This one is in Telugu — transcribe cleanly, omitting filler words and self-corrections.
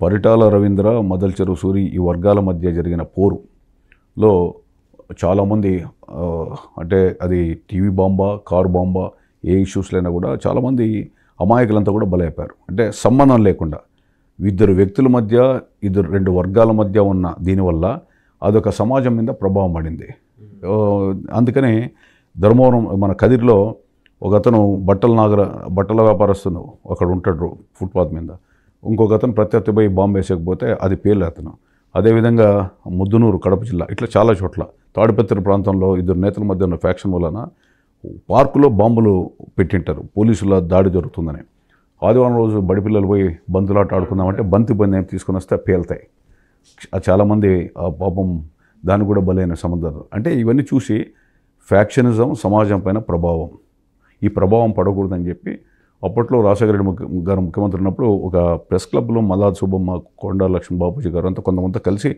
పరిటాల రవీంద్ర, మదల్చెరువు సూరి ఈ వర్గాల మధ్య జరిగిన పోరులో చాలామంది అంటే అది టీవీ బాంబా, కారు బాంబా, ఏ ఇష్యూస్లైనా కూడా చాలామంది అమాయకులంతా కూడా బలైపోయారు. అంటే సంబంధం లేకుండా ఇద్దరు వ్యక్తుల మధ్య, రెండు వర్గాల మధ్య ఉన్న దీనివల్ల అదొక సమాజం మీద ప్రభావం పడింది. అందుకని ధర్మవరం మన కదిరిలో ఒక అతను బట్టల వ్యాపారస్తును అక్కడ ఉంటాడు ఫుట్పాత్ మీద. ఇంకొక అతను ప్రత్యర్థిపై బాంబు వేసకపోతే అది పేర్లు అతను. అదేవిధంగా ముద్దునూరు, కడప జిల్లా, ఇట్లా చాలా చోట్ల తాడిపత్రి ప్రాంతంలో ఇద్దరు నేతల మధ్య ఉన్న ఫ్యాక్షన్ వలన పార్కులో బాంబులు పెట్టింటారు, పోలీసుల దాడి జరుగుతుందని. ఆదివారం రోజు బడిపిల్లలు పోయి బంతులాట ఆడుకుందామంటే బంతి ఏం తీసుకుని వస్తే పేలుతాయి. చాలామంది పాపం దాన్ని కూడా బలైన సంబంధాలు. అంటే ఇవన్నీ చూసి ఫ్యాక్షనిజం సమాజం పైన ప్రభావం, ఈ ప్రభావం పడకూడదని చెప్పి అప్పట్లో రాజశేఖర రెడ్డి గారు ముఖ్యమంత్రి ఉన్నప్పుడు ఒక ప్రెస్ క్లబ్లో మల్లాది సుబ్బమ్మ, కొండా లక్ష్మణ్ బాపూజీ గారు అంతా కొంతమంది కలిసి